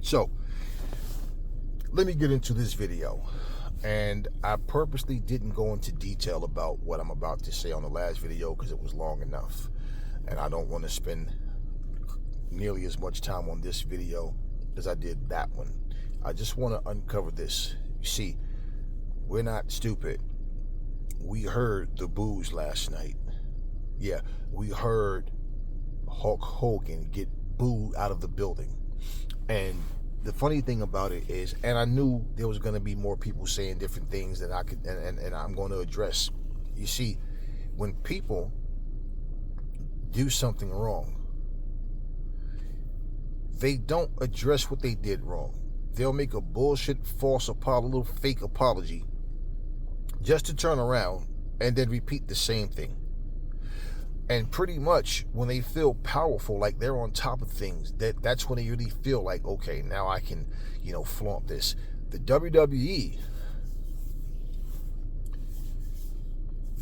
So, let me get into this video. And I purposely didn't go into detail about what I'm about to say on the last video because it was long enough. And I don't want to spend nearly as much time on this video as I did that one. I just want to uncover this. You see, we're not stupid. We heard the boos last night. Yeah, we heard Hulk Hogan get booed out of the building. And the funny thing about it is, and I knew there was going to be more people saying different things that I could, and I'm going to address. You see, when people do something wrong, they don't address what they did wrong. They'll make a bullshit, false apology, a little fake apology, just to turn around and then repeat the same thing. And pretty much when they feel powerful, like they're on top of things, that's when they really feel like, okay, now I can, flaunt this. The WWE,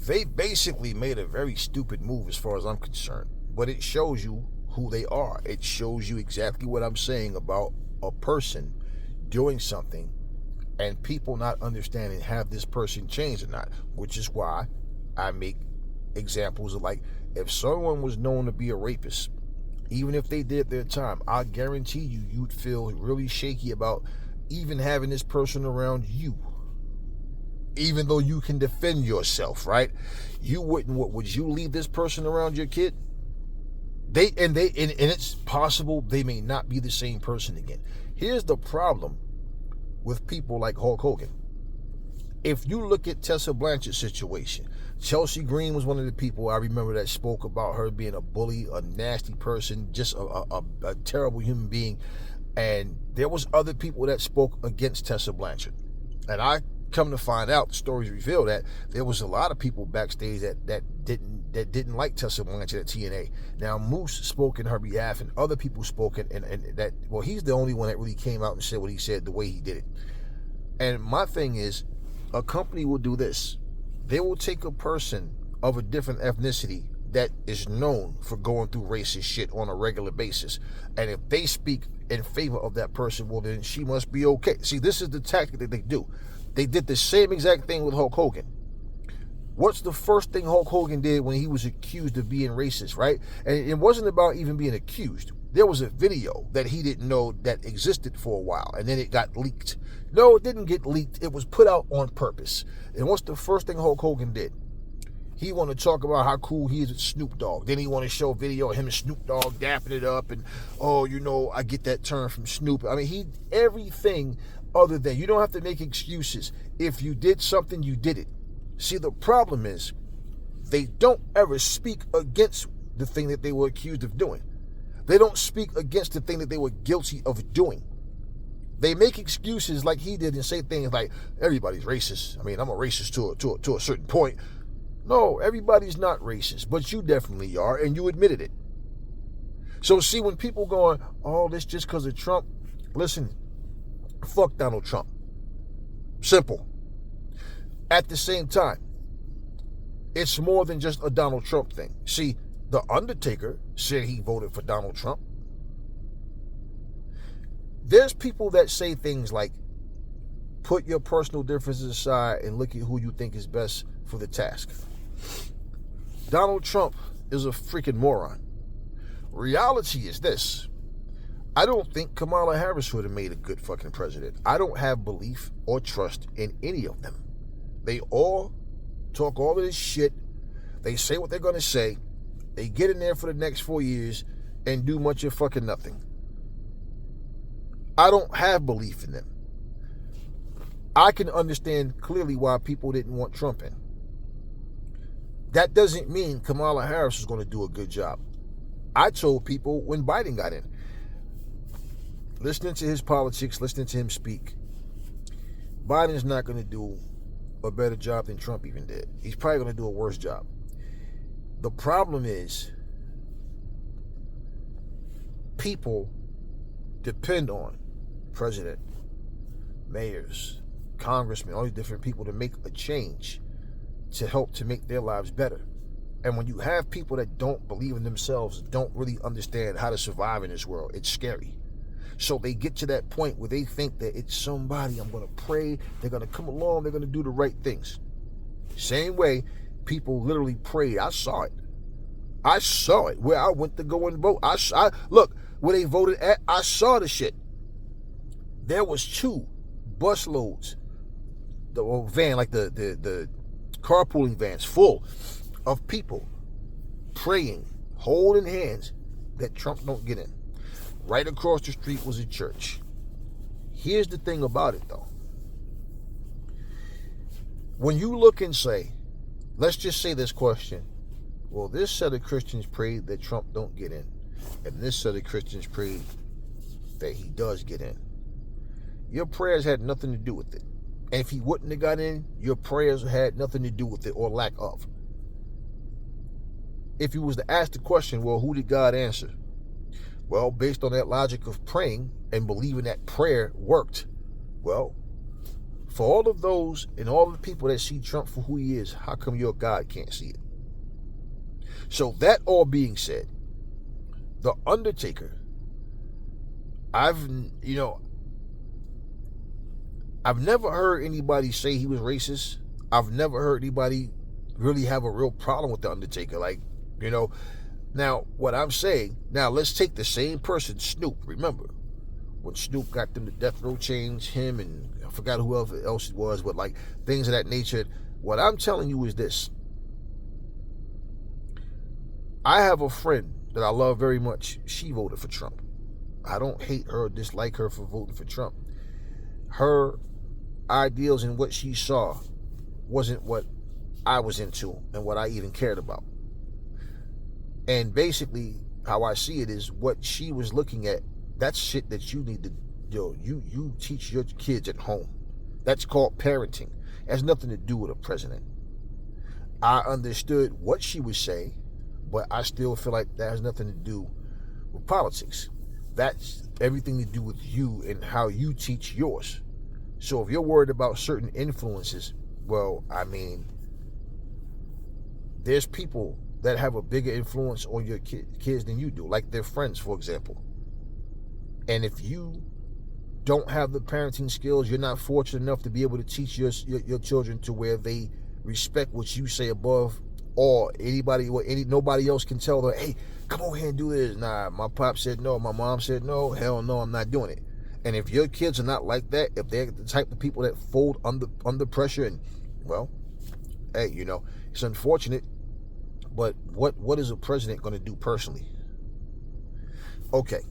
they basically made a very stupid move as far as I'm concerned. But it shows you who they are. It shows you exactly what I'm saying about a person doing something and people not understanding have this person changed or not, which is why I make examples of, like, if someone was known to be a rapist, even if they did their time, I guarantee you'd feel really shaky about even having this person around you, even though you can defend yourself, right? You wouldn't. What would you leave this person around your kid? And it's possible they may not be the same person again. Here's the problem with people like Hulk Hogan. If you look at Tessa Blanchard's situation, Chelsea Green was one of the people I remember that spoke about her being a bully, a nasty person, just a terrible human being. And there was other people that spoke against Tessa Blanchard. And I come to find out, the stories reveal that there was a lot of people backstage that didn't like Tessa Blanchard at TNA. Now, Moose spoke in her behalf, and other people spoke, and that, well, he's the only one that really came out and said what he said the way he did it. And my thing is, a company will do this. They will take a person of a different ethnicity that is known for going through racist shit on a regular basis. And if they speak in favor of that person, well, then she must be okay. See, this is the tactic that they do. They did the same exact thing with Hulk Hogan. What's the first thing Hulk Hogan did when he was accused of being racist, right? And it wasn't about even being accused. There was a video that he didn't know that existed for a while, and then it got leaked. No, it didn't get leaked. It was put out on purpose. And what's the first thing Hulk Hogan did? He wanted to talk about how cool he is with Snoop Dogg. Then he wanted to show a video of him and Snoop Dogg dapping it up, and, I get that term from Snoop. I mean, everything other than, you don't have to make excuses. If you did something, you did it. See, the problem is they don't ever speak against the thing that they were accused of doing. They don't speak against the thing that they were guilty of doing. They make excuses like he did and say things like, everybody's racist. I mean, I'm a racist to a certain point. No, everybody's not racist, but you definitely are, and you admitted it. So see, when people going, oh, this just because of Trump, listen, fuck Donald Trump. Simple. At the same time, it's more than just a Donald Trump thing. See, The Undertaker said he voted for Donald Trump. There's people that say things like, put your personal differences aside and look at who you think is best for the task. Donald Trump is a freaking moron. Reality is this. I don't think Kamala Harris would have made a good fucking president. I don't have belief or trust in any of them. They all talk all of this shit. They say what they're going to say. They get in there for the next 4 years and do much of fucking nothing. I don't have belief in them. I can understand clearly why people didn't want Trump in. That doesn't mean Kamala Harris is going to do a good job. I told people when Biden got in, listening to his politics, listening to him speak, Biden's not going to do a better job than Trump even did. He's probably going to do a worse job. The problem is people depend on president, mayors, congressmen, all these different people to make a change to help to make their lives better. And when you have people that don't believe in themselves, don't really understand how to survive in this world, it's scary. So they get to that point where they think that it's somebody, I'm going to pray, they're going to come along, they're going to do the right things. Same way people literally prayed. I saw it where I went to go and vote. I look where they voted at. I saw the shit. There was 2 busloads, the van, like the carpooling vans, full of people praying, holding hands that Trump don't get in. Right across the street was a church. Here's the thing about it, though. When you look and say, let's just say this question, well, this set of Christians prayed that Trump don't get in, and this set of Christians prayed that he does get in. Your prayers had nothing to do with it. And if he wouldn't have got in, your prayers had nothing to do with it, or lack of. If you was to ask the question, well, who did God answer? Well, based on that logic of praying and believing that prayer worked, well, for all of those and all of the people that see Trump for who he is, how come your God can't see it? So that all being said, The Undertaker, I've never heard anybody say he was racist. I've never heard anybody really have a real problem with The Undertaker. Now, what I'm saying, now let's take the same person, Snoop. Remember, when Snoop got them the death row chains, him and I forgot who else it was, but like things of that nature. What I'm telling you is this. I have a friend that I love very much. She voted for Trump. I don't hate her or dislike her for voting for Trump. Her ideals and what she saw wasn't what I was into and what I even cared about. And basically, how I see it is what she was looking at, that's shit that you need to do. You teach your kids at home. That's called parenting. It has nothing to do with a president. I understood what she was saying, but I still feel like that has nothing to do with politics. That's everything to do with you and how you teach yours. So if you're worried about certain influences, well, I mean, there's people that have a bigger influence on your kids than you do, like their friends, for example. And if you don't have the parenting skills, you're not fortunate enough to be able to teach your children to where they respect what you say above or nobody else can tell them, hey, come over here and do this. Nah, my pop said no, my mom said no, hell no, I'm not doing it. And if your kids are not like that, if they're the type of people that fold under pressure, and well, hey, it's unfortunate, but what is a president going to do personally? Okay,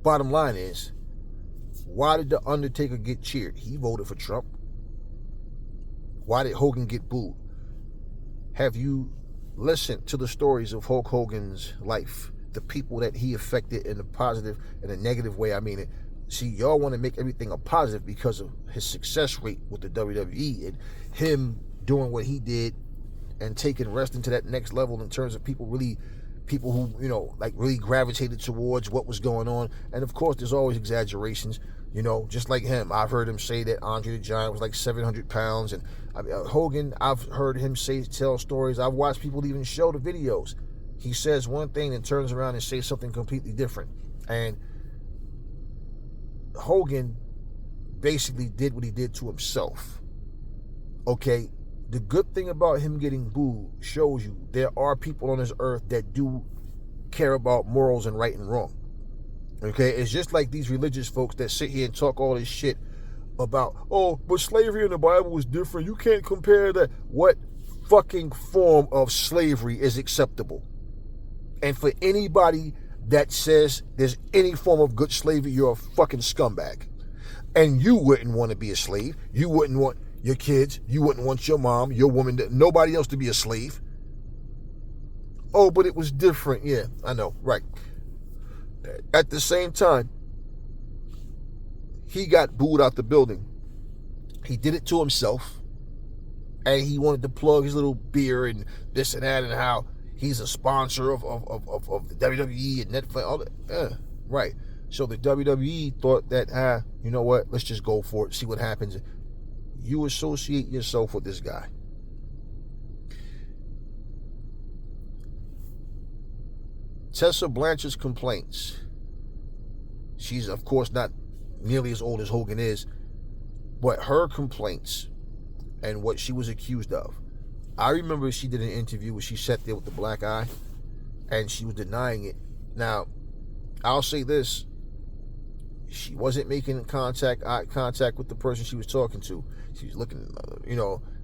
bottom line is, why did The Undertaker get cheered? He voted for Trump. Why did Hogan get booed? Have you listened to the stories of Hulk Hogan's life? The people that he affected in a positive and a negative way. I mean it. See, y'all want to make everything a positive because of his success rate with the WWE and him doing what he did and taking wrestling to that next level in terms of people who, really gravitated towards what was going on. And of course, there's always exaggerations, just like him. I've heard him say that Andre the Giant was like 700 pounds. And Hogan, I've heard him tell stories. I've watched people even show the videos. He says one thing and turns around and says something completely different. And Hogan basically did what he did to himself. Okay, the good thing about him getting booed shows you there are people on this earth that do care about morals and right and wrong. Okay, it's just like these religious folks that sit here and talk all this shit about, oh, but slavery in the Bible was different. You can't compare that. What fucking form of slavery is acceptable? And for anybody that says there's any form of good slavery, you're a fucking scumbag. And you wouldn't want to be a slave. You wouldn't want your kids. You wouldn't want your mom, your woman, nobody else to be a slave. Oh, but it was different. Yeah, I know, right. At the same time, he got booed out the building. He did it to himself. And he wanted to plug his little beer and this and that and how he's a sponsor of the WWE and Netflix, all that. Right. So the WWE thought that, you know what, let's just go for it, see what happens. You associate yourself with this guy. Tessa Blanchard's complaints. She's, of course, not nearly as old as Hogan is, but her complaints and what she was accused of. I remember she did an interview where she sat there with the black eye and she was denying it. Now, I'll say this. She wasn't making eye contact with the person she was talking to. She was looking,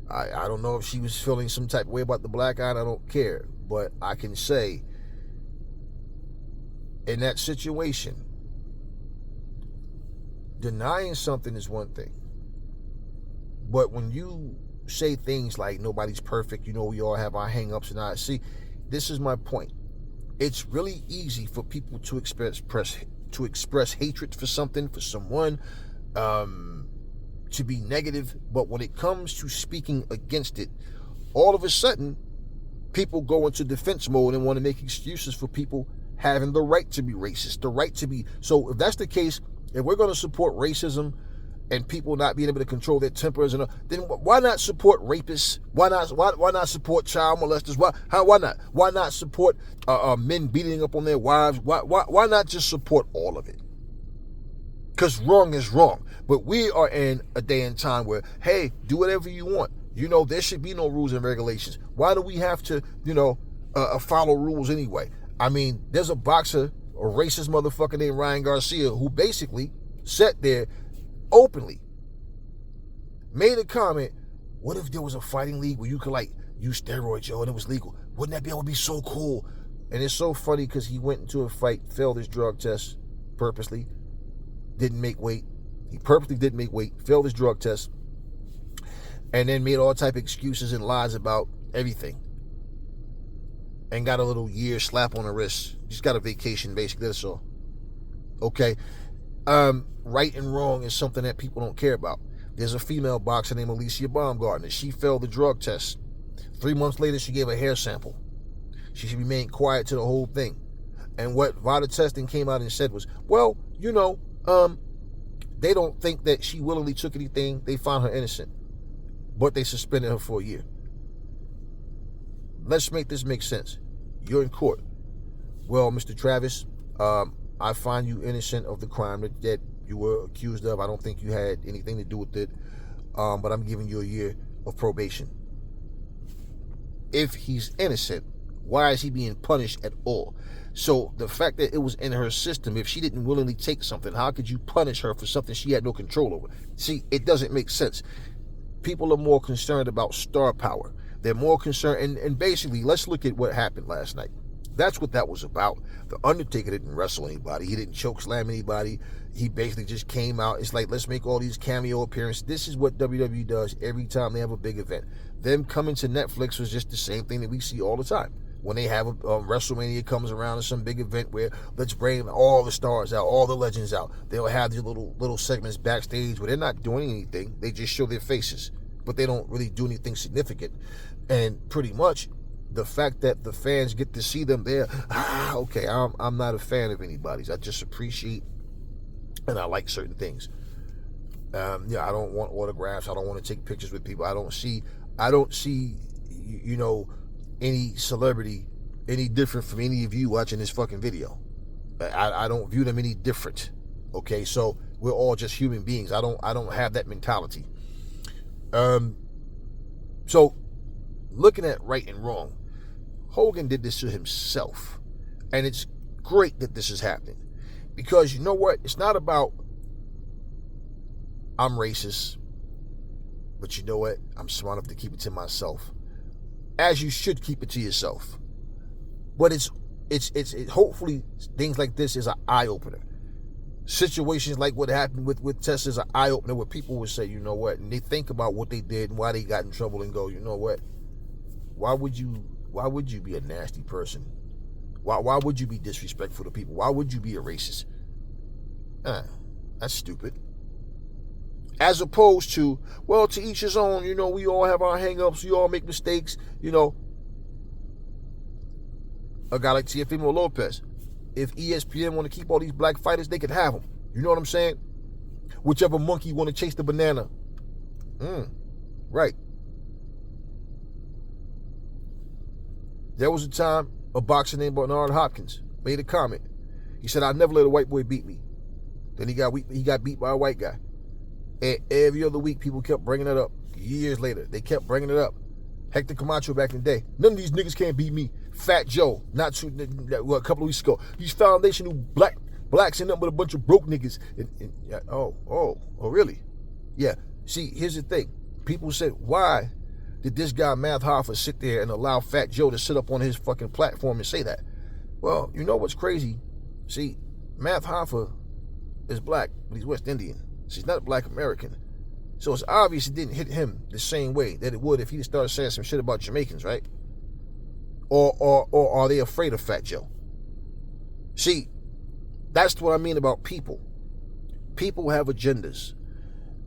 I don't know if she was feeling some type of way about the black eye. I don't care. But I can say, in that situation, denying something is one thing. But when you say things like nobody's perfect, we all have our hang-ups, and I see, this is my point. It's really easy for people to express hatred for something, for someone, to be negative, but when it comes to speaking against it, all of a sudden, people go into defense mode and want to make excuses for people having the right to be racist, the right to be. So if that's the case, if we're going to support racism and people not being able to control their tempers, then why not support rapists? Why not support child molesters? Why not? Why not support men beating up on their wives? Why not just support all of it? Because wrong is wrong. But we are in a day and time where, hey, do whatever you want. There should be no rules and regulations. Why do we have to, follow rules anyway? I mean, there's a boxer, a racist motherfucker named Ryan Garcia, who basically sat there openly, made a comment, what if there was a fighting league where you could use steroids, and it was legal? Wouldn't that be so cool? And it's so funny because he went into a fight, failed his drug test purposely, didn't make weight. He purposely didn't make weight, failed his drug test, and then made all type of excuses and lies about everything. And got a little year slap on the wrist. Just got a vacation, basically, that's all. Okay. Right and wrong is something that people don't care about. There's a female boxer named Alicia Baumgartner. She failed the drug test. 3 months later, she gave a hair sample. She should remain quiet to the whole thing. And what VADA testing came out and said was, well, they don't think that she willingly took anything. They found her innocent. But they suspended her for a year. Let's make this make sense. You're in court. Well, Mr. Travis, I find you innocent of the crime that you were accused of. I don't think you had anything to do with it. But I'm giving you a year of probation. If he's innocent, why is he being punished at all? So the fact that it was in her system, if she didn't willingly take something, how could you punish her for something she had no control over? See, it doesn't make sense. People are more concerned about star power. They're more concerned, and basically, let's look at what happened last night. That's what that was about. The Undertaker didn't wrestle anybody. He didn't choke slam anybody. He basically just came out. It's like, let's make all these cameo appearances. This is what WWE does every time they have a big event. Them coming to Netflix was just the same thing that we see all the time. When they have a WrestleMania comes around or some big event where let's bring all the stars out, all the legends out. They'll have these little segments backstage where they're not doing anything. They just show their faces, but they don't really do anything significant. And pretty much the fact that the fans get to see them there, okay, I'm not a fan of anybody's. I just appreciate and I like certain things. I don't want autographs. I don't want to take pictures with people. I don't see, any celebrity any different from any of you watching this fucking video. I don't view them any different. Okay, so we're all just human beings. I don't have that mentality. So looking at right and wrong, Hogan did this to himself. And it's great that this is happening. Because you know what? It's not about I'm racist, but you know what? I'm smart enough to keep it to myself. As you should keep it to yourself. But it's hopefully things like this is an eye-opener. Situations like what happened with Tess is an eye-opener where people would say, you know what, and they think about what they did and why they got in trouble and go, you know what? Why would you be a nasty person? Why would you be disrespectful to people? Why would you be a racist? That's stupid. As opposed to, well, to each his own, we all have our hang-ups, we all make mistakes, A guy like Teofimo Lopez, if ESPN want to keep all these black fighters, they could have them. You know what I'm saying? Whichever monkey want to chase the banana. Right. There was a time a boxer named Bernard Hopkins made a comment. He said, I'd never let a white boy beat me. Then he got beat by a white guy. And every other week, people kept bringing it up. Years later, they kept bringing it up. Hector Camacho back in the day. None of these niggas can't beat me. Fat Joe, a couple of weeks ago. These foundational blacks ain't nothing but a bunch of broke niggas. Oh, really? Yeah. See, here's the thing. People said, why did this guy, Math Hoffa, sit there and allow Fat Joe to sit up on his fucking platform and say that? Well, you know what's crazy? See, Math Hoffa is black, but he's West Indian. So he's not a black American. So it's obvious it didn't hit him the same way that it would if he started saying some shit about Jamaicans, right? Or are they afraid of Fat Joe? See, that's what I mean about people. People have agendas.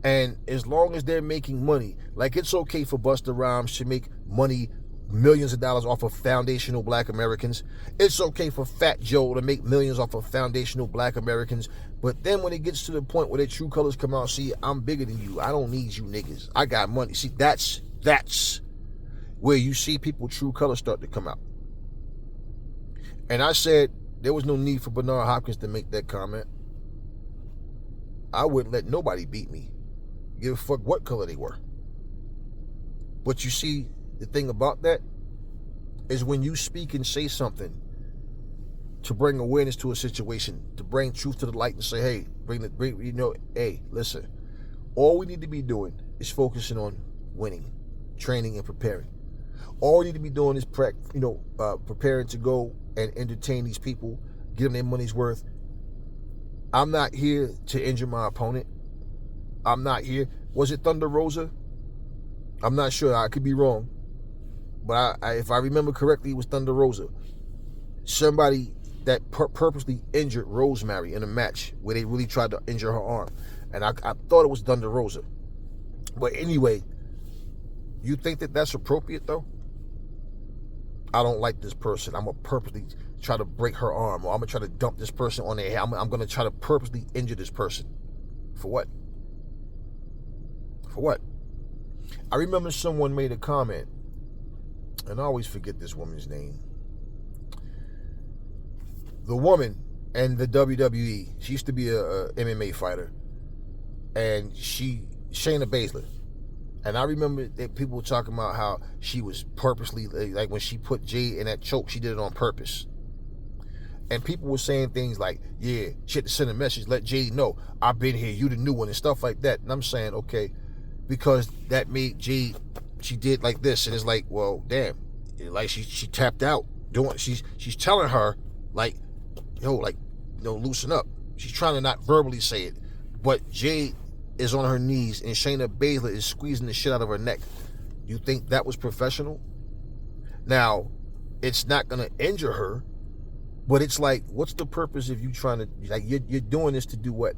And as long as they're making money, like it's okay for Busta Rhymes to make money, millions of dollars off of foundational black Americans. It's okay for Fat Joe to make millions off of foundational black Americans. But then when it gets to the point where their true colors come out, see, I'm bigger than you. I don't need you niggas. I got money. See, that's where you see people true colors start to come out. And I said there was no need for Bernard Hopkins to make that comment. I wouldn't let nobody beat me. Give a fuck what color they were. But you see, the thing about that is when you speak and say something to bring awareness to a situation, to bring truth to the light and say, hey, hey, listen, all we need to be doing is focusing on winning, training, and preparing. All we need to be doing is preparing to go and entertain these people, give them their money's worth. I'm not here to injure my opponent. I'm not here. Was it Thunder Rosa? I'm not sure. I could be wrong. But if I remember correctly, it was Thunder Rosa. Somebody that purposely injured Rosemary in a match where they really tried to injure her arm. And I thought it was Thunder Rosa. But anyway, you think that that's appropriate, though? I don't like this person. I'm going to purposely try to break her arm, or I'm going to try to dump this person on their head. I'm going to try to purposely injure this person. For what? For what? I remember someone made a comment, and I always forget this woman's name. The woman in the WWE, she used to be a MMA fighter, and Shayna Baszler. And I remember that people were talking about how she was purposely, like when she put Jade in that choke, she did it on purpose. And people were saying things like, yeah, she had to send a message, let Jade know, I've been here, you the new one, and stuff like that. And I'm saying, okay, because that made Jade, she did like this, and it's like, well, damn, like she tapped out. She's telling her, like, loosen up. She's trying to not verbally say it, but Jade is on her knees and Shayna Baszler is squeezing the shit out of her neck. You think that was professional? Now, it's not gonna injure her, but it's like, what's the purpose of you trying to, like, you're doing this to do what?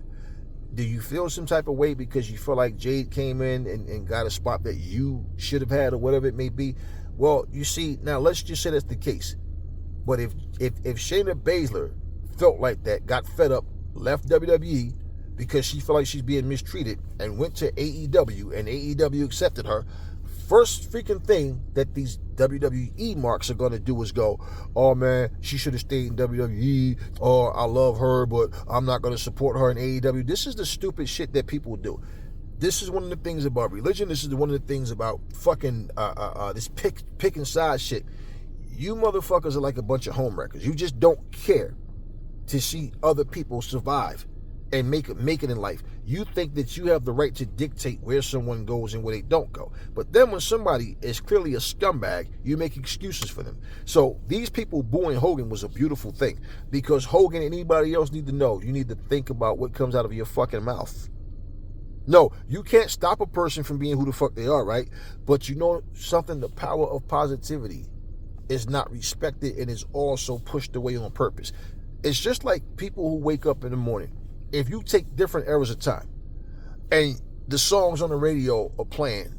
Do you feel some type of way because you feel like Jade came in and got a spot that you should have had, or whatever it may be? Well, you see, now let's just say that's the case. But if Shayna Baszler felt like that, got fed up, left WWE because she felt like she's being mistreated, and went to AEW, and AEW accepted her, first freaking thing that these WWE marks are going to do is go, oh man, she should have stayed in WWE, or I love her, but I'm not going to support her in AEW. This is the stupid shit that people do. This is one of the things about religion. This is one of the things about fucking this picking side shit. You motherfuckers are like a bunch of homewreckers. You just don't care to see other people survive and make it in life. You think that you have the right to dictate where someone goes and where they don't go. But then when somebody is clearly a scumbag, you make excuses for them. So these people booing Hogan was a beautiful thing, because Hogan and anybody else need to know, you need to think about what comes out of your fucking mouth. No, you can't stop a person from being who the fuck they are, right? But you know something, the power of positivity is not respected and is also pushed away on purpose. It's just like people who wake up in the morning. If you take different eras of time and the songs on the radio are playing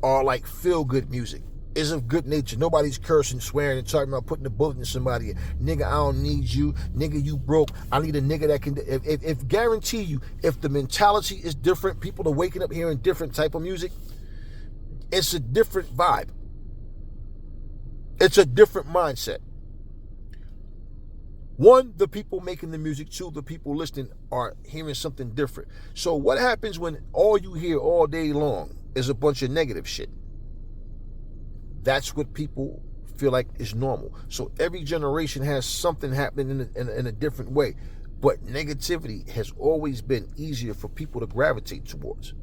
are like feel-good music, is of good nature, nobody's cursing, swearing, and talking about putting a bullet in somebody, nigga, I don't need you, nigga, you broke, I need a nigga that can, if guarantee you, if the mentality is different, people are waking up hearing different type of music, it's a different vibe. It's a different mindset. One, the people making the music. Two, the people listening are hearing something different. So what happens when all you hear all day long is a bunch of negative shit? That's what people feel like is normal. So every generation has something happening in a different way. But negativity has always been easier for people to gravitate towards.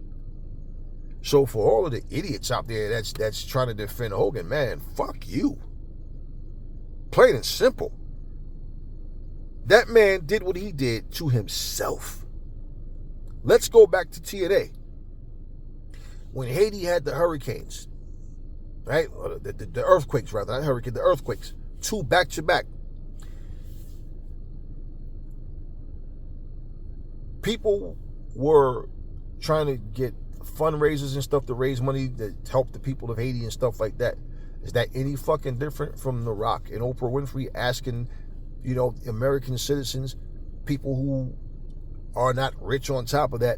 So for all of the idiots out there that's trying to defend Hogan, man, fuck you. Plain and simple. That man did what he did to himself. Let's go back to TNA. When Haiti had the hurricanes, right? The earthquakes, rather, not hurricane, the earthquakes. 2 back-to-back. People were trying to get fundraisers and stuff to raise money to help the people of Haiti and stuff like that. Is that any fucking different from The Rock and Oprah Winfrey asking, American citizens, people who are not rich on top of that,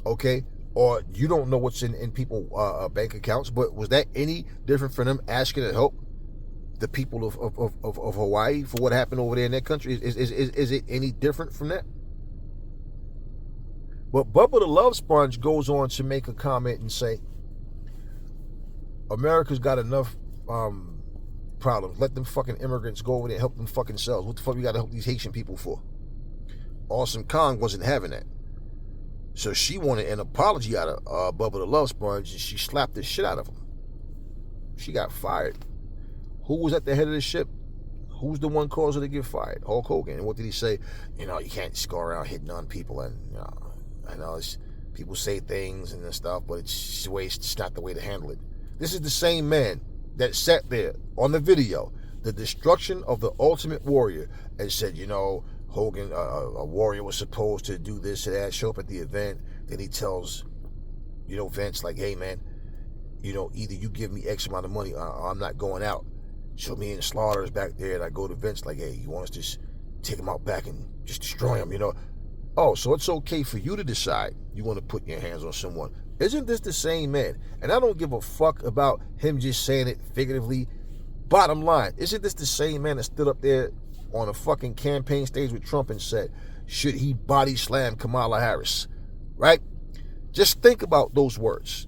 okay? Or you don't know what's in people's bank accounts, but was that any different from them asking to help the people of Hawaii for what happened over there in that country? Is it any different from that? But Bubba the Love Sponge goes on to make a comment and say, America's got enough problems. Let them fucking immigrants go over there and help them fucking selves. What the fuck we got to help these Haitian people for? Awesome Kong wasn't having that. So she wanted an apology out of Bubba the Love Sponge, and she slapped the shit out of him. She got fired. Who was at the head of the ship? Who's the one causing her to get fired? Hulk Hogan. And what did he say? You can't just go around hitting on people. And I know people say things and stuff, but it's not the way to handle it. This is the same man that sat there on the video, the destruction of the Ultimate Warrior, and said, Hogan, a warrior was supposed to do this and that, show up at the event. Then he tells, Vince, like, hey, man, either you give me X amount of money or I'm not going out. So me and Slaughter is back there, and I go to Vince like, hey, you want us to just take him out back and just destroy him, Oh, so it's okay for you to decide you want to put your hands on someone. Isn't this the same man? And I don't give a fuck about him just saying it figuratively. Bottom line, isn't this the same man that stood up there on a fucking campaign stage with Trump and said, should he body slam Kamala Harris? Right? Just think about those words.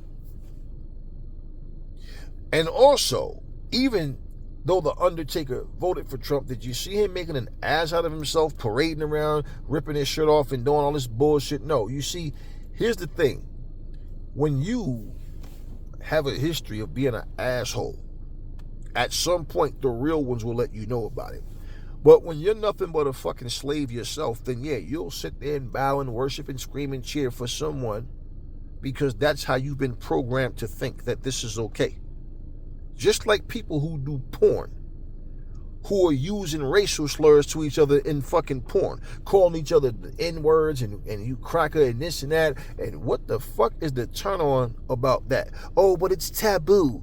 And also, even though The Undertaker voted for Trump, did you see him making an ass out of himself, parading around, ripping his shirt off and doing all this bullshit? No, you see, here's the thing. When you have a history of being an asshole, at some point the real ones will let you know about it. But when you're nothing but a fucking slave yourself, then yeah, you'll sit there and bow and worship and scream and cheer for someone because that's how you've been programmed to think that this is okay. Just like people who do porn, who are using racial slurs to each other in fucking porn, calling each other the N-words and you cracker and this and that. And what the fuck is the turn on about that? Oh, but it's taboo.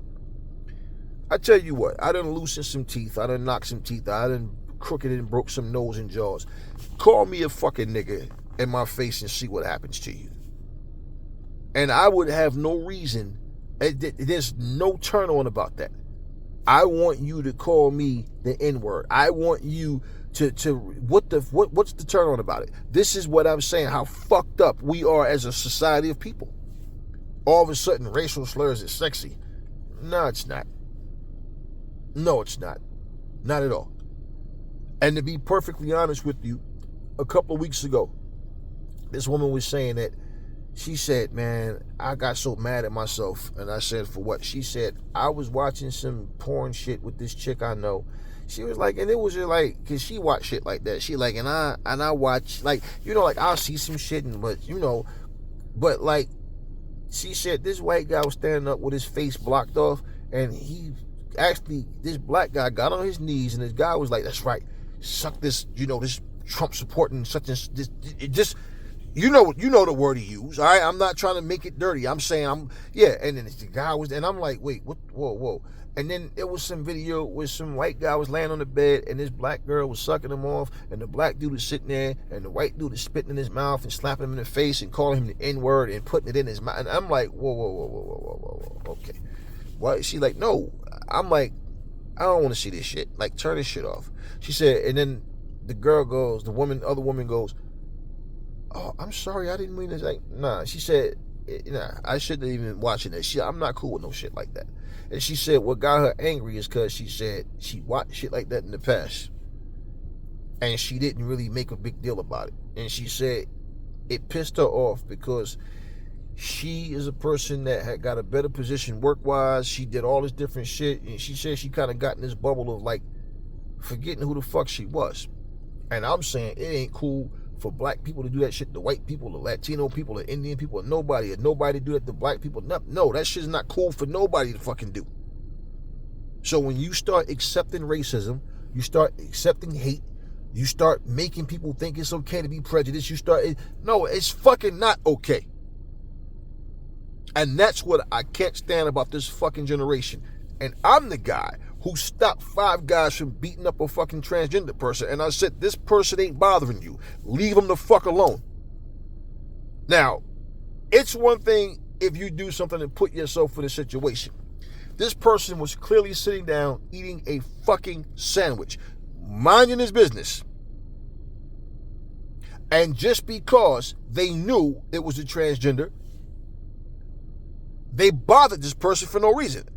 I tell you what, I done loosened some teeth. I done knocked some teeth. I done crooked and broke some nose and jaws. Call me a fucking nigga in my face and see what happens to you. And I would have no reason. There's no turn on about that. I want you to call me the N-word. I want you to what's the turn on about it? This is what I'm saying, how fucked up we are as a society of people. All of a sudden, racial slurs is sexy. No, it's not. No, it's not. Not at all. And to be perfectly honest with you, a couple of weeks ago, this woman was saying that she said, man, I got so mad at myself. And I said, for what? She said, I was watching some porn shit with this chick I know. She was like, and it was just like, because she watched shit like that. She like, and I watch, like, like, I'll see some shit, but like, she said this white guy was standing up with his face blocked off, and this black guy got on his knees, and this guy was like, that's right, suck this, this Trump supporting such and this, it just, you know the word he used, all right? I'm not trying to make it dirty. I'm saying, and then the guy was, and I'm like, wait, what, whoa. And then there was some video where some white guy was laying on the bed, and this black girl was sucking him off, and the black dude is sitting there, and the white dude is spitting in his mouth and slapping him in the face and calling him the N-word and putting it in his mouth. And I'm like, whoa, okay. Why? She like, no. I'm like, I don't want to see this shit. Like, turn this shit off. She said, and then other woman goes, "Oh, I'm sorry, I didn't mean to say." Nah, she said, "Nah, I shouldn't have even watching that shit. I'm not cool with no shit like that." And she said what got her angry is because she said she watched shit like that in the past, and she didn't really make a big deal about it. And she said it pissed her off because she is a person that had got a better position work-wise. She did all this different shit, and she said she kind of got in this bubble of like forgetting who the fuck she was. And I'm saying it ain't cool for black people to do that shit to white people, to Latino people, to Indian people, nobody to do that to black people. No, that shit's not cool for nobody to fucking do. So when you start accepting racism, you start accepting hate, you start making people think it's okay to be prejudiced, no, it's fucking not okay. And that's what I can't stand about this fucking generation. And I'm the guy who stopped 5 guys from beating up a fucking transgender person. And I said, this person ain't bothering you. Leave them the fuck alone. Now, it's one thing if you do something and put yourself in a situation. This person was clearly sitting down eating a fucking sandwich, minding his business. And just because they knew it was a transgender, they bothered this person for no reason.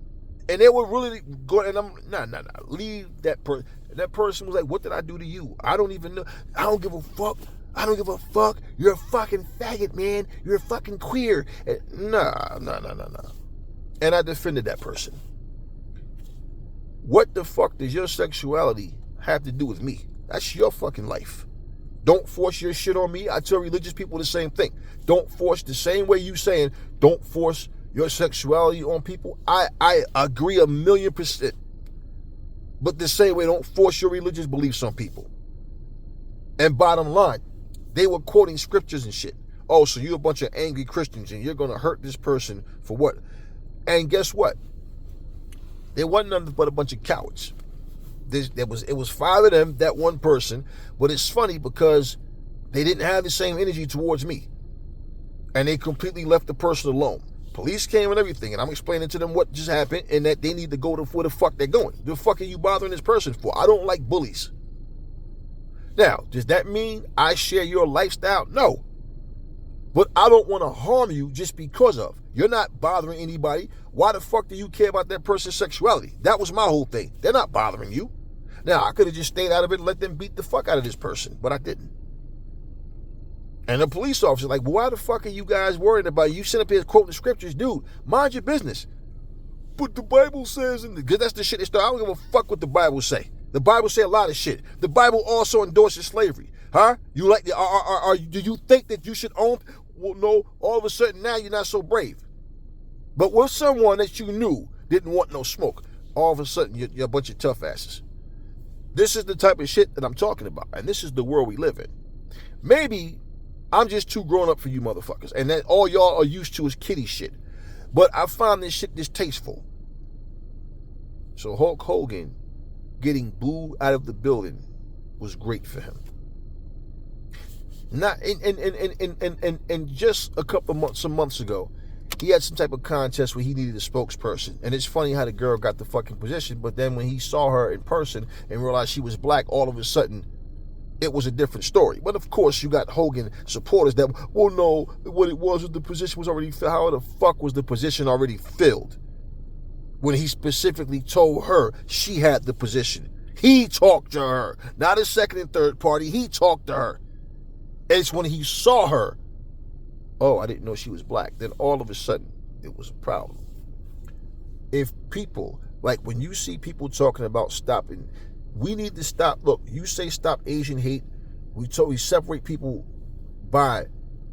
And they were really going, and I'm, nah, leave that person. That person was like, what did I do to you? I don't even know. I don't give a fuck. I don't give a fuck. You're a fucking faggot, man. You're a fucking queer. And nah. And I defended that person. What the fuck does your sexuality have to do with me? That's your fucking life. Don't force your shit on me. I tell religious people the same thing. Don't force the same way you saying, don't force your sexuality on people. I agree 1,000,000%. But the same way, don't force your religious beliefs on people. And bottom line, they were quoting scriptures and shit. Oh, so you're a bunch of angry Christians and you're going to hurt this person for what? And guess what? They wasn't nothing but a bunch of cowards. It was 5 of them, that one person. But it's funny because they didn't have the same energy towards me. And they completely left the person alone. Police came and everything, and I'm explaining to them what just happened and that they need to go to where the fuck they're going. The fuck are you bothering this person for? I don't like bullies. Now, does that mean I share your lifestyle? No. But I don't want to harm you just because of. You're not bothering anybody. Why the fuck do you care about that person's sexuality? That was my whole thing. They're not bothering you. Now, I could have just stayed out of it and let them beat the fuck out of this person, but I didn't. And the police officer like, well, why the fuck are you guys worried about you sit up here quoting the scriptures? Dude, mind your business. But the Bible says, because that's the shit they start. I don't give a fuck what the Bible say. The Bible say a lot of shit. The Bible also endorses slavery. Huh? You like the, do you think that you should own? Well, no, all of a sudden now you're not so brave. But with someone that you knew didn't want no smoke, all of a sudden you're a bunch of tough asses. This is the type of shit that I'm talking about. And this is the world we live in. Maybe I'm just too grown up for you motherfuckers. And that all y'all are used to is kiddie shit. But I find this shit distasteful. So Hulk Hogan getting booed out of the building was great for him. Not and just a couple of months ago, he had some type of contest where he needed a spokesperson. And it's funny how the girl got the fucking position, but then when he saw her in person and realized she was black, all of a sudden it was a different story. But of course, you got Hogan supporters that, well, no, what it was the position was already filled. How the fuck was the position already filled? When he specifically told her she had the position. He talked to her, not a second and third party. He talked to her. And it's when he saw her, oh, I didn't know she was black. Then all of a sudden, it was a problem. If people, like when you see people talking about stopping, we need to stop. Look, you say stop Asian hate. We separate people by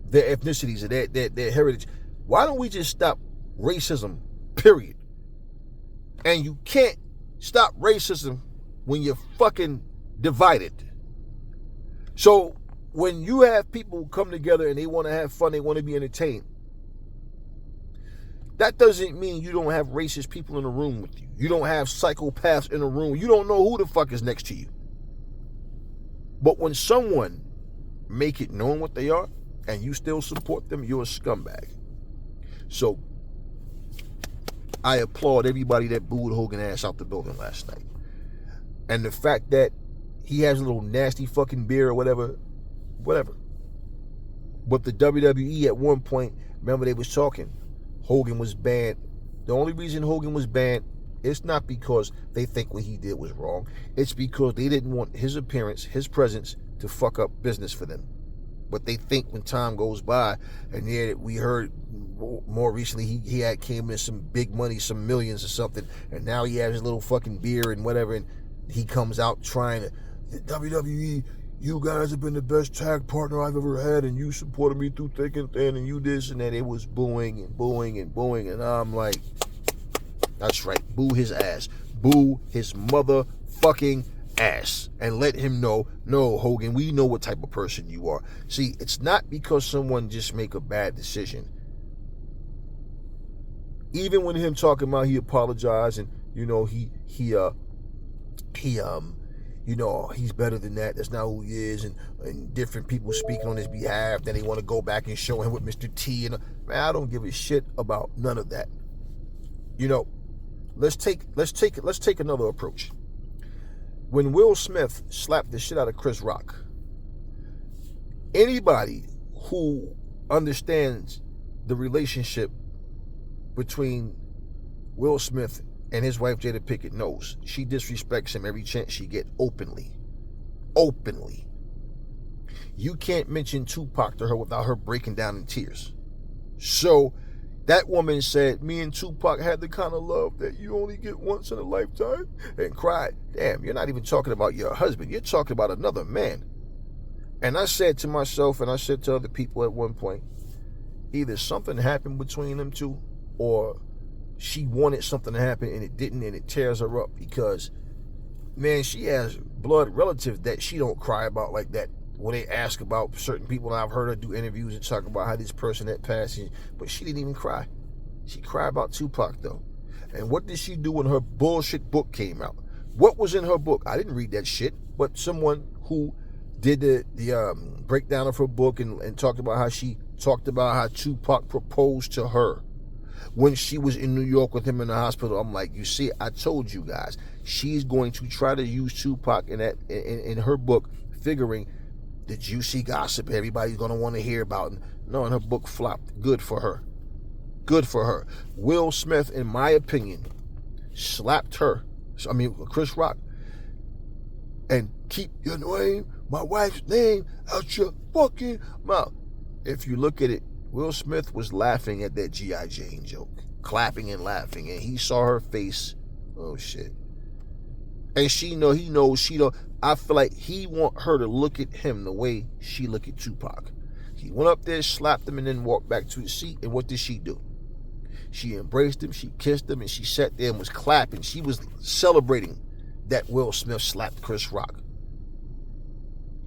their ethnicities and their heritage. Why don't we just stop racism, period? And you can't stop racism when you're fucking divided. So when you have people come together and they want to have fun, they want to be entertained, that doesn't mean you don't have racist people in the room with you. You don't have psychopaths in the room. You don't know who the fuck is next to you. But when someone make it known what they are and you still support them, you're a scumbag. So I applaud everybody that booed Hogan ass out the building last night. And the fact that he has a little nasty fucking beer or whatever. But the WWE at one point, remember they was talking, Hogan was banned. The only reason Hogan was banned, it's not because they think what he did was wrong. It's because they didn't want his appearance, his presence to fuck up business for them. But they think when time goes by, and yeah, we heard more recently he had came in some big money, some millions or something, and now he has his little fucking beer and whatever, and he comes out trying to, the WWE, you guys have been the best tag partner I've ever had, and you supported me through thick and thin, and you this and that. It was booing and booing and booing, and I'm like, that's right, boo his ass. Boo his motherfucking ass. And let him know, no, Hogan, we know what type of person you are. See, it's not because someone just make a bad decision. Even when him talking about he apologized and, you know, you know, he's better than that. That's not who he is. And different people speaking on his behalf. Then they want to go back and show him with Mr. T. And man, I don't give a shit about none of that. You know, let's take another approach. When Will Smith slapped the shit out of Chris Rock, anybody who understands the relationship between Will Smith and his wife Jada Pinkett knows she disrespects him every chance she get openly. You can't mention Tupac to her without her breaking down in tears. So that woman said, me and Tupac had the kind of love that you only get once in a lifetime, and cried. Damn, you're not even talking about your husband. You're talking about another man. And I said to myself, and I said to other people at one point, either something happened between them two, or she wanted something to happen and it didn't, and it tears her up because, man, she has blood relatives that she don't cry about like that. When they ask about certain people, I've heard her do interviews and talk about how this person that passed, but she didn't even cry. She cried about Tupac, though. And what did she do when her bullshit book came out? What was in her book? I didn't read that shit, but someone who did the breakdown of her book and talked about how Tupac proposed to her when she was in New York with him in the hospital. I'm like, you see, I told you guys, she's going to try to use Tupac in her book, figuring the juicy gossip everybody's going to want to hear about. No, and her book flopped. Good for her. Good for her. Will Smith, in my opinion, slapped Chris Rock. And keep your name, my wife's name, out your fucking mouth. If you look at it, Will Smith was laughing at that G.I. Jane joke. Clapping and laughing. And he saw her face. Oh, shit. And he knows she don't. I feel like he want her to look at him the way she look at Tupac. He went up there, slapped him, and then walked back to his seat. And what did she do? She embraced him, she kissed him, and she sat there and was clapping. She was celebrating that Will Smith slapped Chris Rock.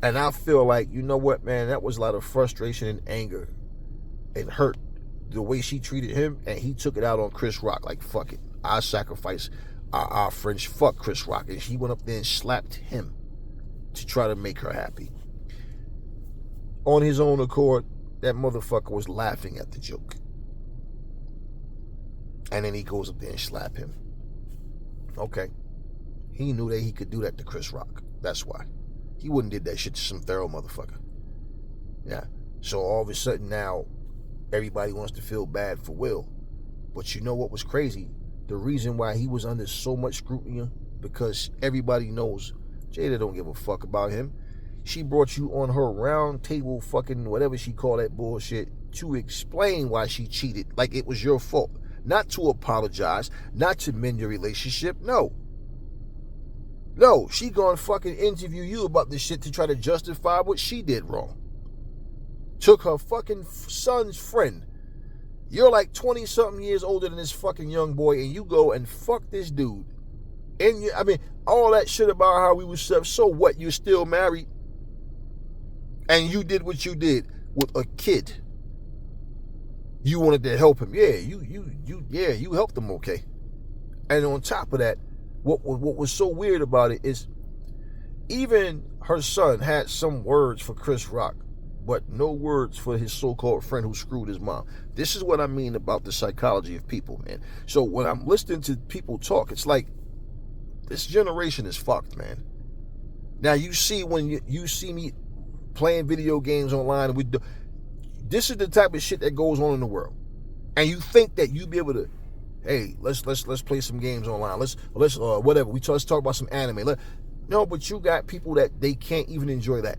And I feel like, you know what, man, that was a lot of frustration and anger and hurt the way she treated him, and he took it out on Chris Rock. Like, fuck it, I sacrifice our French, fuck Chris Rock. And she went up there and slapped him to try to make her happy. On his own accord, that motherfucker was laughing at the joke. And then he goes up there and slap him. Okay. He knew that he could do that to Chris Rock. That's why. He wouldn't did that shit to some thorough motherfucker. Yeah. So all of a sudden now, everybody wants to feel bad for Will. But you know what was crazy? The reason why he was under so much scrutiny, because everybody knows Jada don't give a fuck about him. She brought you on her round table fucking whatever she called that bullshit to explain why she cheated like it was your fault. Not to apologize, not to mend your relationship. No, she gonna fucking interview you about this shit to try to justify what she did wrong. Took her fucking son's friend. You're like 20-something years older than this fucking young boy, and you go and fuck this dude. And all that shit about how we was so what? You're still married, and you did what you did with a kid. You wanted to help him. Yeah, you helped him, okay. And on top of that, what was so weird about it is even her son had some words for Chris Rock, but no words for his so-called friend who screwed his mom. This is what I mean about the psychology of people, man. So when I'm listening to people talk, it's like this generation is fucked, man. Now you see when you see me playing video games online, this is the type of shit that goes on in the world, and you think that you'd be able to, hey, let's play some games online. Let's whatever. Let's talk about some anime. No, but you got people that they can't even enjoy that.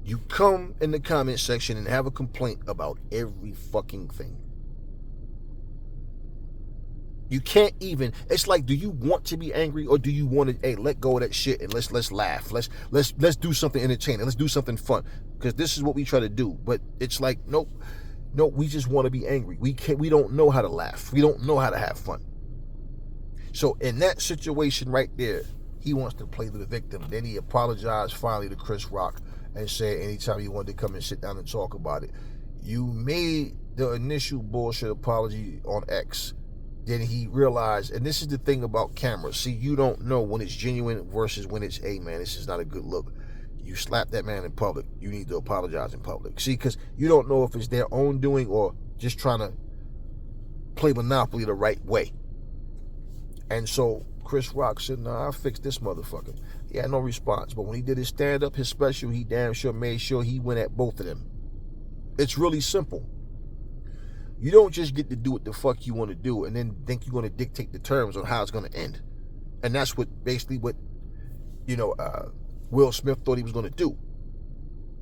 You come in the comment section and have a complaint about every fucking thing. You can't even. It's like, do you want to be angry or do you want to? Hey, let go of that shit and let's laugh. Let's do something entertaining. Let's do something fun, because this is what we try to do. But it's like, nope. We just want to be angry. We don't know how to laugh. We don't know how to have fun. So in that situation right there, he wants to play the victim. Then he apologized finally to Chris Rock and said anytime he wanted to come and sit down and talk about it. You made the initial bullshit apology on X. Then he realized, and this is the thing about cameras. See, you don't know when it's genuine versus when it's, hey man, this is not a good look. You slap that man in public, you need to apologize in public. See, because you don't know if it's their own doing or just trying to play Monopoly the right way. And so Chris Rock said, nah, I fixed this motherfucker. He had no response. But when he did his stand-up, his special, he damn sure made sure he went at both of them. It's really simple. You don't just get to do what the fuck you want to do and then think you're going to dictate the terms on how it's going to end. And that's what Will Smith thought he was going to do.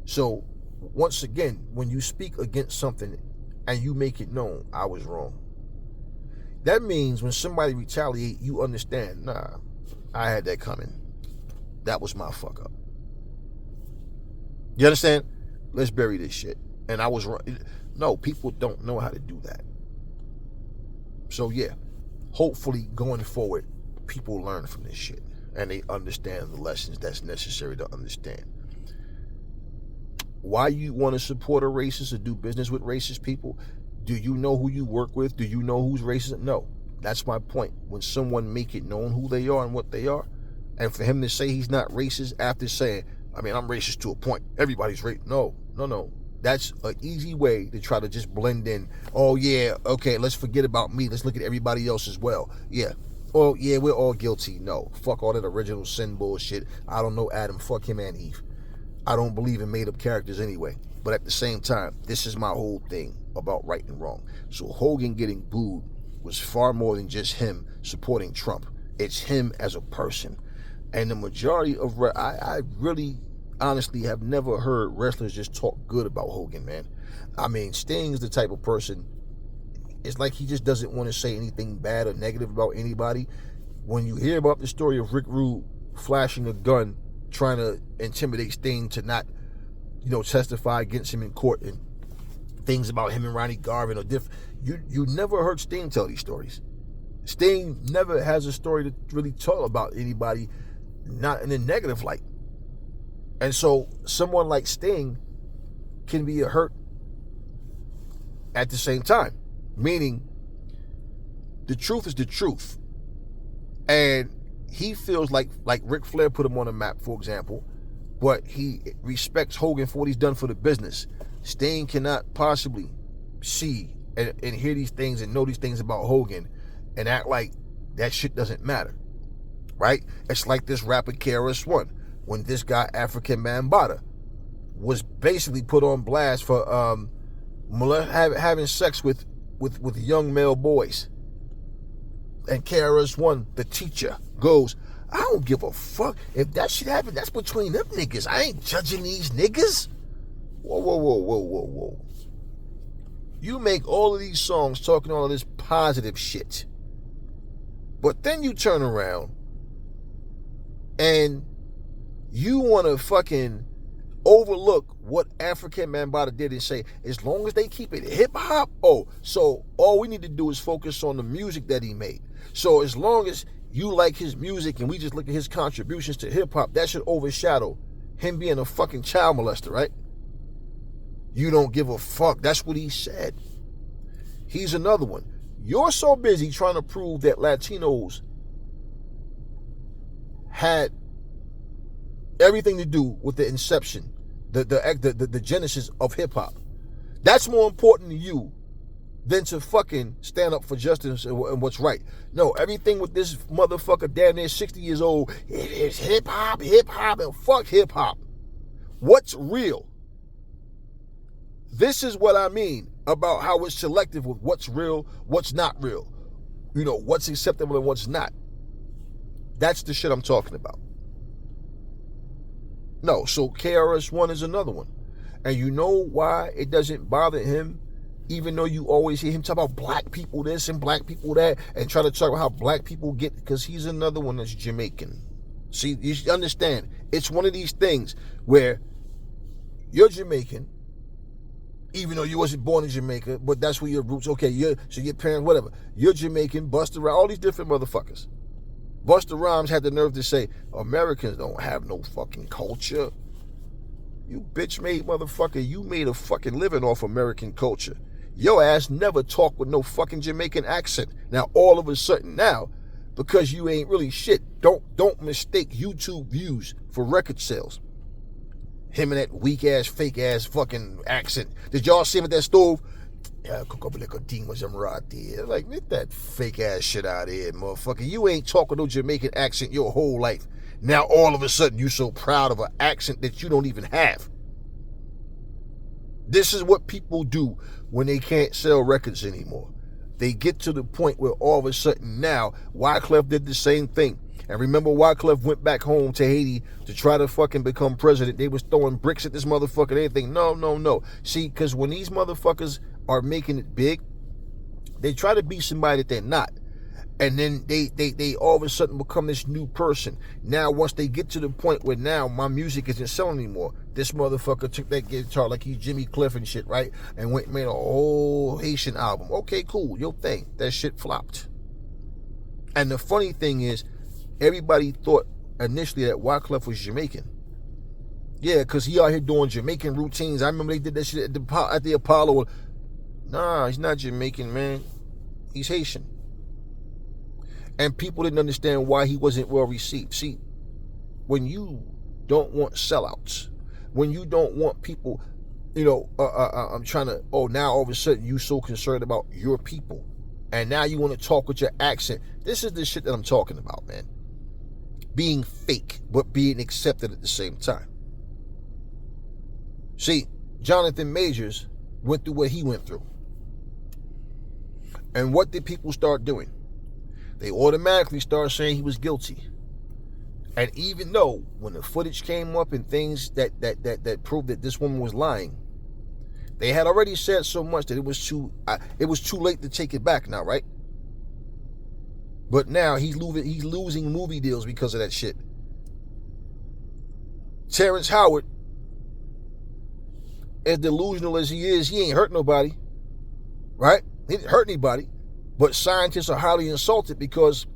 So once again, when you speak against something and you make it known, I was wrong. That means when somebody retaliate, you understand, nah, I had that coming. That was my fuck up. You understand? Let's bury this shit. And I was wrong. No, people don't know how to do that. So yeah, hopefully going forward, people learn from this shit and they understand the lessons that's necessary to understand. Why you want to support a racist or do business with racist people? Do you know who you work with? Do you know who's racist? No. That's my point. When someone make it known who they are and what they are, and for him to say he's not racist after saying, I mean, I'm racist to a point. Everybody's racist. No. That's an easy way to try to just blend in. Oh, yeah, okay, let's forget about me. Let's look at everybody else as well. Yeah. Oh, yeah, we're all guilty. No. Fuck all that original sin bullshit. I don't know Adam. Fuck him and Eve. I don't believe in made-up characters anyway. But at the same time, this is my whole thing about right and wrong. So Hogan getting booed was far more than just him supporting Trump. It's him as a person. And the majority of... I really... honestly have never heard wrestlers just talk good about Hogan, man. I mean, Sting's the type of person, it's like he just doesn't want to say anything bad or negative about anybody. When you hear about the story of Rick Rude flashing a gun, trying to intimidate Sting to not, testify against him in court, and things about him and Ronnie Garvin or you never heard Sting tell these stories. Sting never has a story to really talk about anybody, not in a negative light. And so someone like Sting can be a hurt at the same time. Meaning, the truth is the truth. And he feels like Ric Flair put him on the map, for example, but he respects Hogan for what he's done for the business. Sting cannot possibly see and hear these things and know these things about Hogan and act like that shit doesn't matter. Right? It's like this rapper KRS-One. When this guy, African Bambaataa, was basically put on blast for having sex with young male boys. And KRS-One, the teacher, goes, I don't give a fuck. If that shit happened, that's between them niggas. I ain't judging these niggas. Whoa. You make all of these songs talking all of this positive shit. But then you turn around and you want to fucking overlook what African Bambaataa did and say, as long as they keep it hip-hop, so all we need to do is focus on the music that he made. So as long as you like his music and we just look at his contributions to hip-hop, that should overshadow him being a fucking child molester, right? You don't give a fuck. That's what he said. He's another one. You're so busy trying to prove that Latinos had everything to do with the inception, the genesis of hip-hop. That's more important to you than to fucking stand up for justice and what's right. No, everything with this motherfucker damn near 60 years old, it is hip-hop, and fuck hip-hop. What's real? This is what I mean about how it's selective with what's real, what's not real. You know, what's acceptable and what's not. That's the shit I'm talking about. No, so KRS-One is another one. And you know why it doesn't bother him, even though you always hear him talk about black people this and black people that, and try to talk about how black people get, because he's another one that's Jamaican. See, you should understand, it's one of these things where you're Jamaican, even though you wasn't born in Jamaica, but that's where your roots, okay, so your parents, whatever. You're Jamaican, Busta Rhymes, all these different motherfuckers. Busta Rhymes had the nerve to say, Americans don't have no fucking culture. You bitch-made motherfucker, you made a fucking living off American culture. Your ass never talked with no fucking Jamaican accent. Now, all of a sudden now, because you ain't really shit, don't mistake YouTube views for record sales. Him and that weak-ass, fake-ass fucking accent. Did y'all see him at that stove? Yeah, like, get that fake-ass shit out of here, motherfucker. You ain't talking no Jamaican accent your whole life. Now, all of a sudden, you so proud of an accent that you don't even have. This is what people do when they can't sell records anymore. They get to the point where all of a sudden now, Wyclef did the same thing. And remember, Wyclef went back home to Haiti to try to fucking become president. They was throwing bricks at this motherfucker and everything. No. See, because when these motherfuckers are making it big, they try to be somebody that they're not. And then they all of a sudden become this new person. Now, once they get to the point where now my music isn't selling anymore, this motherfucker took that guitar like he's Jimmy Cliff and shit, right? And went and made a whole Haitian album. Okay, cool, your thing. That shit flopped. And the funny thing is, everybody thought initially that Wyclef was Jamaican. Yeah, because he out here doing Jamaican routines. I remember they did that shit at the Apollo. Nah, he's not Jamaican, man. He's Haitian. And people didn't understand why he wasn't well received. See, when you don't want sellouts, when you don't want people, you know, I'm trying to, now all of a sudden you so concerned about your people. And now you want to talk with your accent. This is the shit that I'm talking about, man. Being fake, but being accepted at the same time. See, Jonathan Majors went through what he went through. And what did people start doing? They automatically started saying he was guilty. And even though when the footage came up and things that proved that this woman was lying, they had already said so much that it was too late to take it back now, right? But now he's losing movie deals because of that shit. Terrence Howard, as delusional as he is, he ain't hurt nobody, right? He didn't hurt anybody. But scientists are highly insulted because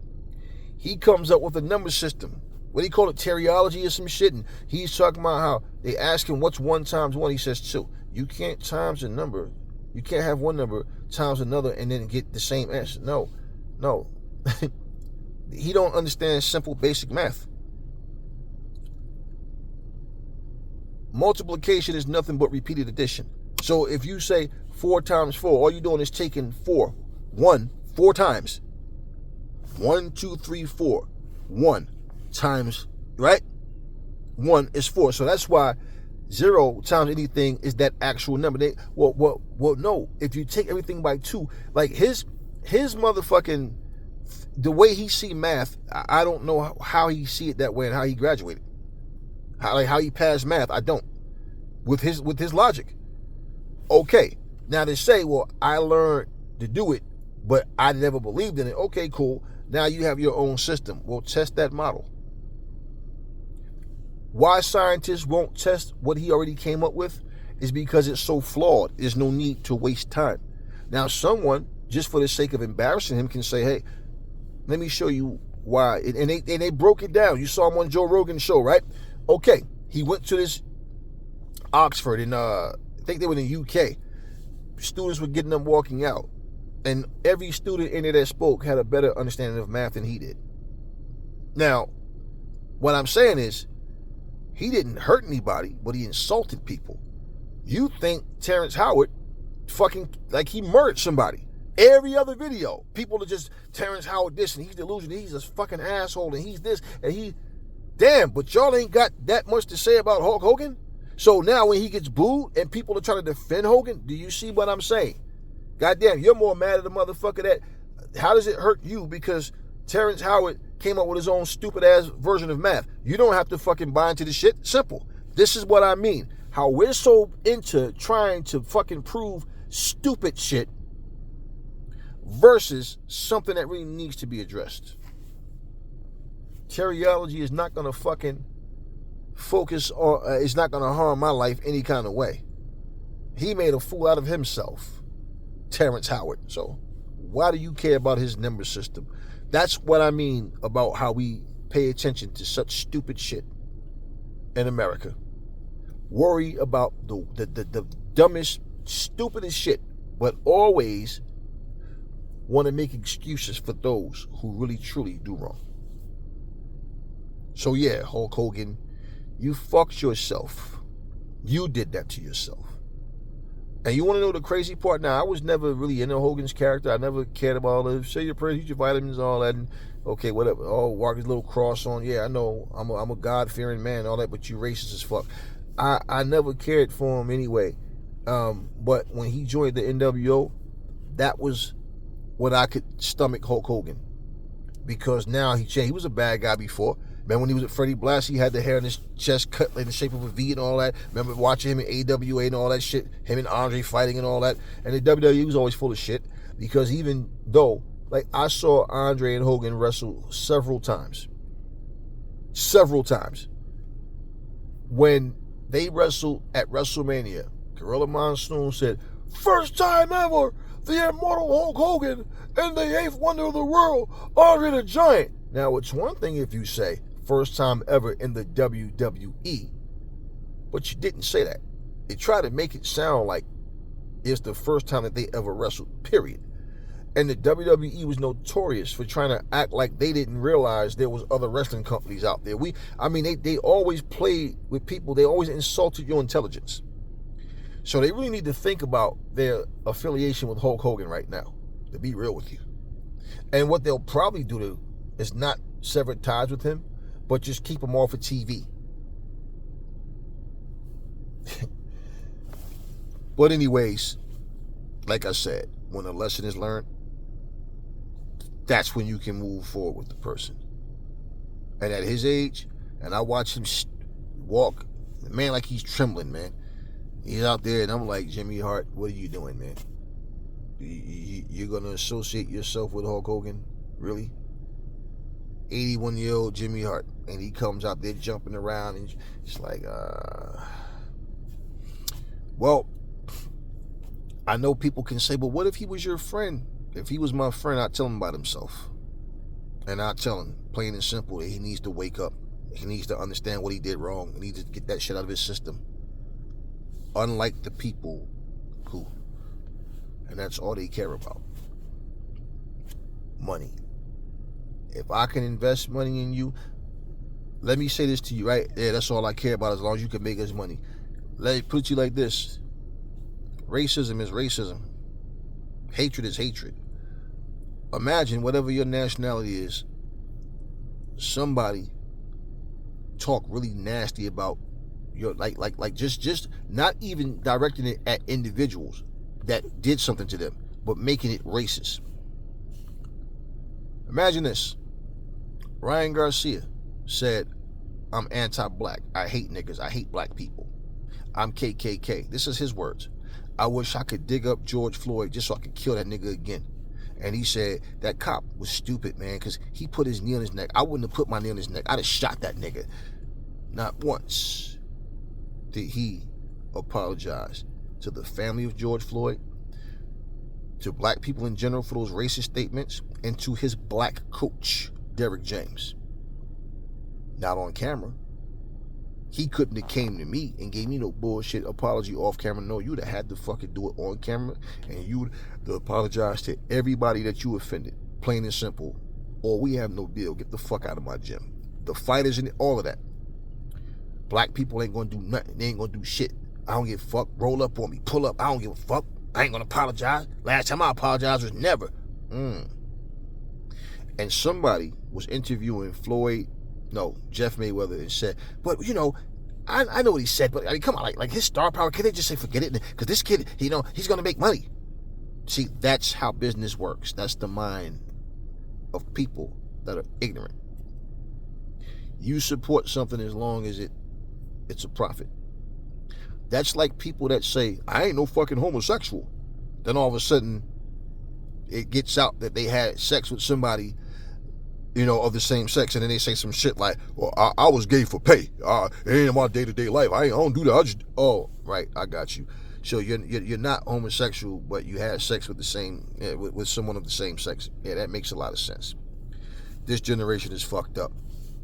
he comes up with a number system. What do you call it? Teriology or some shit. And he's talking about how they ask him what's 1 times 1. He says 2. You can't times a number. You can't have one number times another and then get the same answer. No. He don't understand simple basic math. Multiplication is nothing but repeated addition. So if you say 4 times 4, all you're doing is taking 4 times. 1, 2, 3, 4. 1 times, right? 1 is 4. So that's why 0 times anything is that actual number. Well, no. If you take everything by 2, like his motherfucking, the way he see math, I don't know how he see it that way and how he graduated. How he passed math, I don't. With his logic. Okay. Now they say, well, I learned to do it, but I never believed in it. Okay, cool. Now you have your own system. Well, test that model. Why scientists won't test what he already came up with is because it's so flawed. There's no need to waste time. Now, someone, just for the sake of embarrassing him, can say, hey, let me show you why. And they broke it down. You saw him on Joe Rogan's show, right? Okay, he went to this Oxford, and I think they were in the UK. Students were getting them walking out. And every student in there that spoke had a better understanding of math than he did. Now, what I'm saying is, he didn't hurt anybody, but he insulted people. You think Terrence Howard fucking, like he murdered somebody. Every other video, people are just, Terrence Howard this, and he's delusional, he's a fucking asshole, and he's this, and he, damn, but y'all ain't got that much to say about Hulk Hogan? So now when he gets booed and people are trying to defend Hogan, do you see what I'm saying? Goddamn, you're more mad at the motherfucker that, how does it hurt you because Terrence Howard came up with his own stupid ass version of math? You don't have to fucking buy into the shit. Simple. This is what I mean. How we're so into trying to fucking prove stupid shit versus something that really needs to be addressed. Teriology is not going to fucking focus on, it's not going to harm my life any kind of way. He made a fool out of himself, Terrence Howard. So why do you care about his number system? That's what I mean about how we pay attention to such stupid shit in America. Worry about the dumbest, stupidest shit, but always want to make excuses for those who really, truly do wrong. So yeah, Hulk Hogan, you fucked yourself. You did that to yourself. And you want to know the crazy part? Now, I was never really into Hogan's character. I never cared about all the, say your prayers, eat your vitamins, all that. And okay, whatever. Oh, walk his little cross on. Yeah, I know. I'm a God-fearing man, all that, but you racist as fuck. I never cared for him anyway. But when he joined the NWO, that was when I could stomach Hulk Hogan. Because now he changed. He was a bad guy before. Remember when he was at Freddie Blassie, he had the hair in his chest cut in the shape of a V and all that. Remember watching him in AWA and all that shit? Him and Andre fighting and all that. And the WWE was always full of shit. Because even though, like, I saw Andre and Hogan wrestle several times. Several times. When they wrestled at WrestleMania, Gorilla Monsoon said, "First time ever, the immortal Hulk Hogan and the eighth wonder of the world, Andre the Giant." Now, it's one thing if you say, first time ever in the WWE, but you didn't say that. They tried to make it sound like it's the first time that they ever wrestled, period. And the WWE was notorious for trying to act like they didn't realize there was other wrestling companies out there. They always played with people. They always insulted your intelligence. So they really need to think about their affiliation with Hulk Hogan right now, to be real with you. And what they'll probably do is not sever ties with him, but just keep him off of TV. But anyways, like I said, when a lesson is learned, that's when you can move forward with the person. And at his age, and I watch him walk, man, like he's trembling, man. He's out there, and I'm like, Jimmy Hart, what are you doing, man? You're going to associate yourself with Hulk Hogan? Really? 81-year-old Jimmy Hart, and he comes out there jumping around, and it's like, well, I know people can say, but what if he was your friend? If he was my friend, I'd tell him about himself. And I'd tell him, plain and simple, that he needs to wake up. He needs to understand what he did wrong. He needs to get that shit out of his system. Unlike the people who, and that's all they care about, money. If I can invest money in you, let me say this to you, right? Yeah, that's all I care about, as long as you can make us money. Let me put it to you like this. Racism is racism. Hatred is hatred. Imagine, whatever your nationality is, somebody talk really nasty about your, like just not even directing it at individuals that did something to them, but making it racist. Imagine this. Ryan Garcia said, "I'm anti-black. I hate niggas. I hate black people. I'm KKK." This is his words. "I wish I could dig up George Floyd just so I could kill that nigga again." And he said, that cop was stupid, man, because he put his knee on his neck. I wouldn't have put my knee on his neck. I'd have shot that nigga. Not once did he apologize to the family of George Floyd, to black people in general for those racist statements, and to his black coach, Derrick James. Not on camera. He couldn't have came to me and gave me no bullshit apology off camera. No, you'd have had to fucking do it on camera, and you'd have to apologize to everybody that you offended. Plain and simple. Or we have no deal. Get the fuck out of my gym. The fighters and all of that. Black people ain't gonna do nothing. They ain't gonna do shit. I don't give a fuck. Roll up on me. Pull up. I don't give a fuck. I ain't gonna apologize. Last time I apologized was never. And somebody was interviewing Jeff Mayweather, and said, but I know what he said, but I mean, come on, like his star power, can they just say forget it? Because this kid, he's gonna make money. See, that's how business works. That's the mind of people that are ignorant. You support something as long as it's a profit. That's like people that say, I ain't no fucking homosexual. Then all of a sudden, it gets out that they had sex with somebody, of the same sex, and then they say some shit like, well, I was gay for pay. It ain't in my day-to-day life. I don't do that. Right, I got you. So you're not homosexual, but you had sex with with someone of the same sex. Yeah, that makes a lot of sense. This generation is fucked up.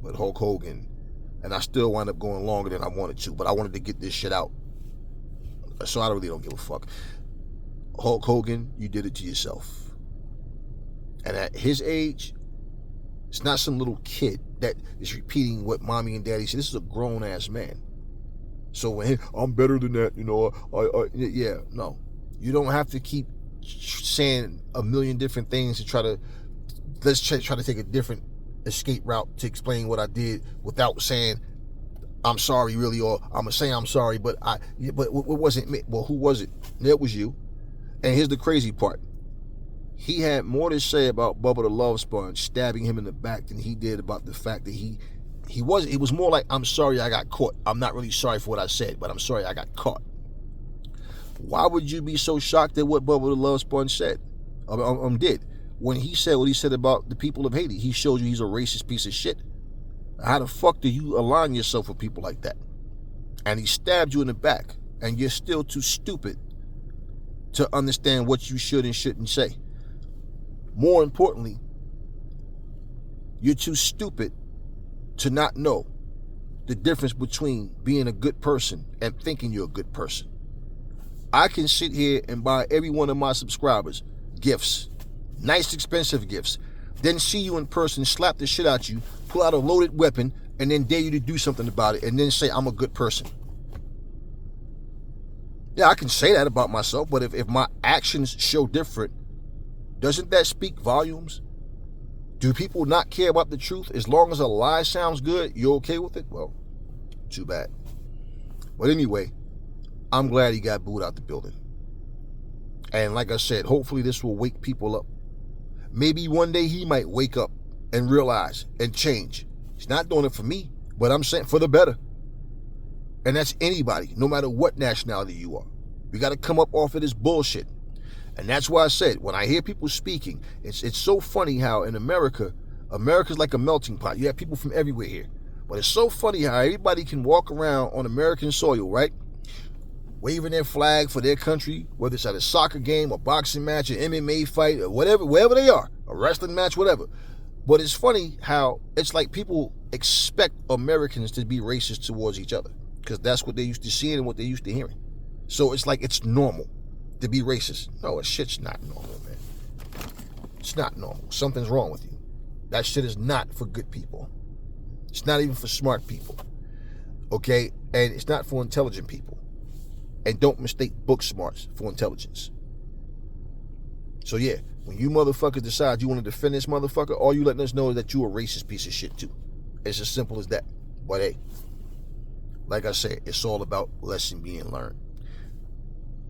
But Hulk Hogan, and I still wind up going longer than I wanted to, but I wanted to get this shit out. So I really don't give a fuck. Hulk Hogan, you did it to yourself. And at his age, it's not some little kid that is repeating what mommy and daddy said. This is a grown-ass man. So when I'm better than that, no. You don't have to keep saying a million different things to try to take a different escape route to explain what I did without saying I'm sorry, really, or I'm gonna say I'm sorry, but it wasn't me. Well, who was it? It was you. And here's the crazy part. He had more to say about Bubba the Love Sponge stabbing him in the back than he did about the fact that it was more like, I'm sorry I got caught. I'm not really sorry for what I said, but I'm sorry I got caught. Why would you be so shocked at what Bubba the Love Sponge said? Did? When he said what he said about the people of Haiti, he showed you he's a racist piece of shit. How the fuck do you align yourself with people like that? And he stabbed you in the back, and you're still too stupid to understand what you should and shouldn't say. More importantly, you're too stupid to not know the difference between being a good person and thinking you're a good person. I can sit here and buy every one of my subscribers gifts, nice expensive gifts, then see you in person, slap the shit out you, pull out a loaded weapon, and then dare you to do something about it, and then say I'm a good person. Yeah, I can say that about myself, but if my actions show different, doesn't that speak volumes? Do people not care about the truth? As long as a lie sounds good, you're okay with it? Well, too bad. But anyway, I'm glad he got booed out the building. And like I said, hopefully this will wake people up. Maybe one day he might wake up and realize and change. He's not doing it for me, but I'm saying for the better. And that's anybody, no matter what nationality you are. We got to come up off of this bullshit. And that's why I said, when I hear people speaking, it's so funny how in America's like a melting pot. You have people from everywhere here. But it's so funny how everybody can walk around on American soil, right? Waving their flag for their country, whether it's at a soccer game, a boxing match, an MMA fight, or whatever, wherever they are, a wrestling match, whatever. But it's funny how it's like people expect Americans to be racist towards each other because that's what they're used to seeing and what they're used to hearing. So it's like it's normal to be racist. No, shit's not normal, man. It's not normal. Something's wrong with you. That shit is not for good people. It's not even for smart people. Okay? And it's not for intelligent people. And don't mistake book smarts for intelligence. So yeah, when you motherfuckers decide you want to defend this motherfucker, all you letting us know is that you a racist piece of shit too. It's as simple as that. But hey, like I said, it's all about lesson being learned.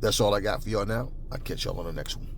That's all I got for y'all now. I'll catch y'all on the next one.